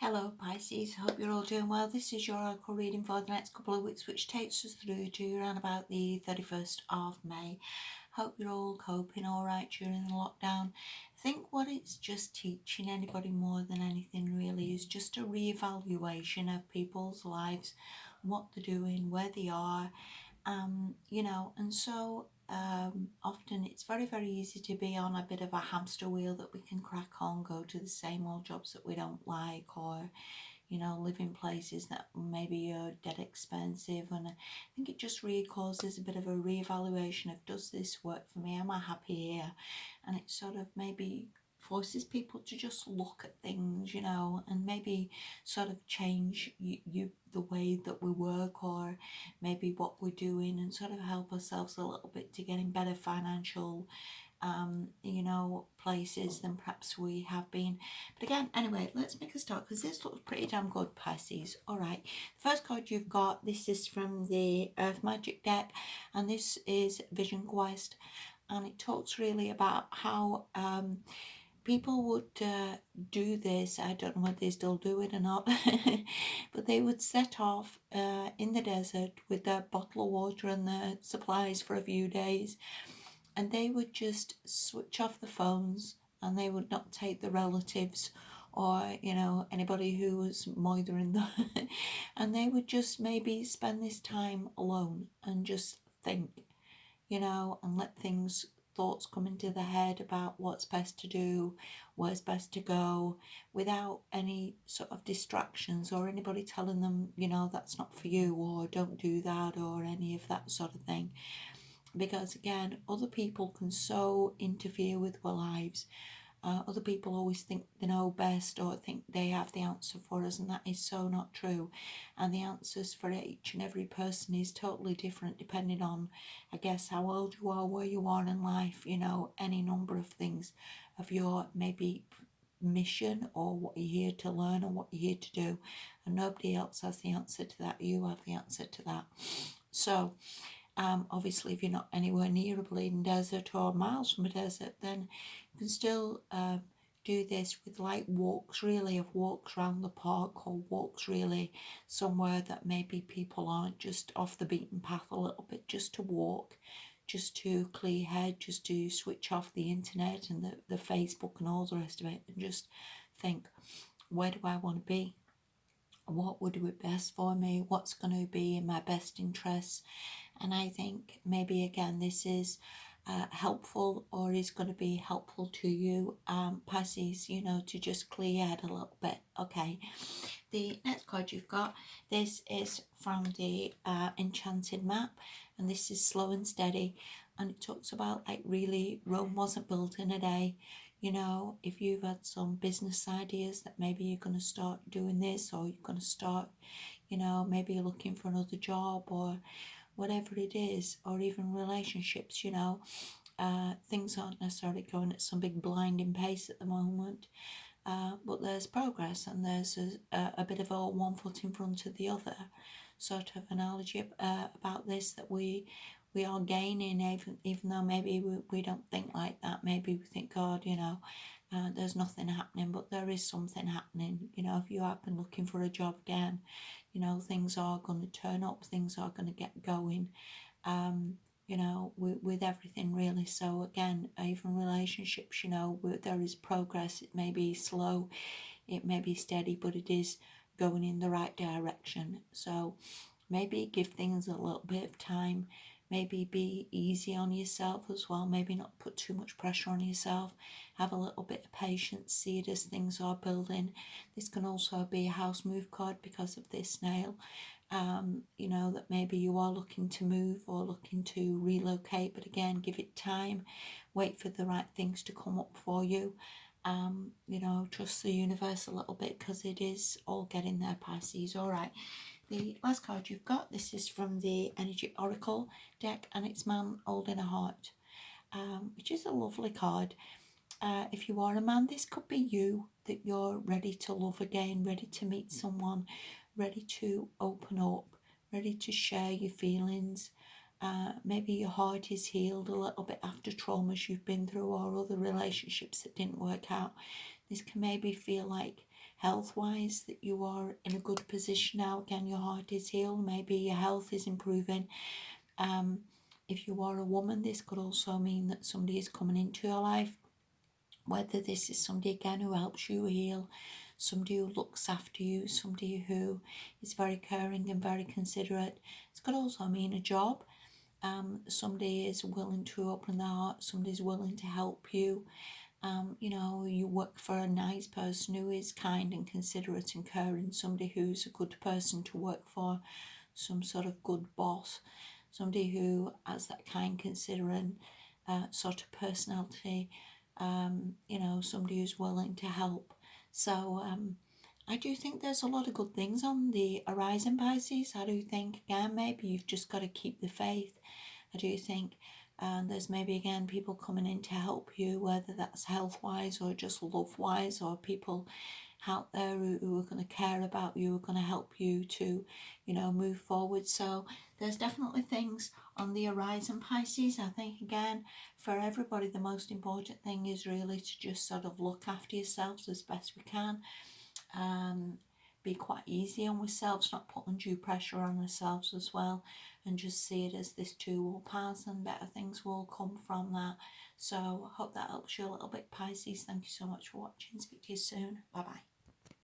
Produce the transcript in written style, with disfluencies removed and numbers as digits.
Hello Pisces, hope you're all doing well. This is your oracle reading for the next couple of weeks, which takes us through to around about the 31st of May. Hope you're all coping all right during the lockdown. I think what it's just teaching anybody more than anything really is just a re-evaluation of people's lives, what they're doing, where they are, and so often it's very, very easy to be on a bit of a hamster wheel that we can crack on, go to the same old jobs that we don't like, or live in places that maybe are dead expensive. And I think it just really causes a bit of a reevaluation of, does this work for me? Am I happy here? And it sort of maybe forces people to just look at things, and maybe sort of change the way that we work, or maybe what we're doing, and sort of help ourselves a little bit to get in better financial places than perhaps we have been. But again, anyway, let's make a start because this looks pretty damn good, Pisces. All right, the first card you've got, this is from the Earth Magic deck, and this is Vision Quest, and it talks really about how people would do this. I don't know whether they still do it or not, but they would set off in the desert with their bottle of water and their supplies for a few days, and they would just switch off the phones, and they would not take the relatives or anybody who was moithering them and they would just maybe spend this time alone and just think, and let thoughts come into the head about what's best to do, where's best to go, without any sort of distractions or anybody telling them, that's not for you, or don't do that, or any of that sort of thing. Because again, other people can so interfere with our lives. Other people always think they know best or think they have the answer for us, and that is so not true. And the answers for each and every person is totally different depending on, I guess, how old you are, where you are in life, any number of things of your maybe mission or what you're here to learn or what you're here to do. And nobody else has the answer to that. You have the answer to that. So obviously, if you're not anywhere near a bleeding desert or miles from a desert, then you can still do this with light walks, really, of walks around the park, or walks really somewhere that maybe people aren't, just off the beaten path a little bit, just to walk, just to clear your head, just to switch off the internet and the Facebook and all the rest of it, and just think, where do I want to be? What would be best for me? What's going to be in my best interests? And I think maybe again this is helpful, or is going to be helpful to you, Pisces, to just clear your head a little bit. Okay, the next card you've got, this is from the Enchanted Map, and this is Slow and Steady, and it talks about, like, really Rome wasn't built in a day. If you've had some business ideas that maybe you're going to start doing this, or you're going to start, maybe you're looking for another job, or whatever it is, or even relationships, things aren't necessarily going at some big blinding pace at the moment, but there's progress, and there's a bit of a one foot in front of the other sort of analogy about this, that we are gaining, even though maybe we don't think like that. Maybe we think, God, there's nothing happening, but there is something happening. If you have been looking for a job again, things are going to turn up, things are going to get going, with everything really. So again, even relationships, there is progress. It may be slow, it may be steady, but it is going in the right direction. So maybe give things a little bit of time, maybe be easy on yourself as well, maybe not put too much pressure on yourself, have a little bit of patience, see it as things are building. This can also be a house move card because of this snail, that maybe you are looking to move or looking to relocate, but again, give it time, wait for the right things to come up for you. Trust the universe a little bit, because it is all getting there, Pisces. All right, the last card you've got, this is from the Energy Oracle deck, and it's Man Holding a Heart, which is a lovely card. If you are a man, this could be you, that you're ready to love again, ready to meet someone, ready to open up, ready to share your feelings. Maybe your heart is healed a little bit after traumas you've been through, or other relationships that didn't work out. This can maybe feel like health-wise, that you are in a good position now. Again, your heart is healed, maybe your health is improving. If you are a woman, this could also mean that somebody is coming into your life, whether this is somebody again who helps you heal, somebody who looks after you, somebody who is very caring and very considerate. It could also mean a job. Somebody is willing to open their heart, somebody is willing to help you. You know, you work for a nice person who is kind and considerate and caring, somebody who's a good person to work for, some sort of good boss, somebody who has that kind, considerate sort of personality, you know, somebody who's willing to help. So I do think there's a lot of good things on the horizon, Pisces. I do think, again, maybe you've just got to keep the faith. I do think there's maybe again people coming in to help you, whether that's health-wise or just love-wise, or people out there who are going to care about you, are going to help you to, you know, move forward. So there's definitely things on the horizon, Pisces. I think again, for everybody, the most important thing is really to just sort of look after yourselves as best we can. Be quite easy on ourselves, not put undue pressure on ourselves as well, and just see it as this too will pass and better things will come from that. So I hope that helps you a little bit, Pisces. Thank you so much for watching. Speak to you soon. Bye bye.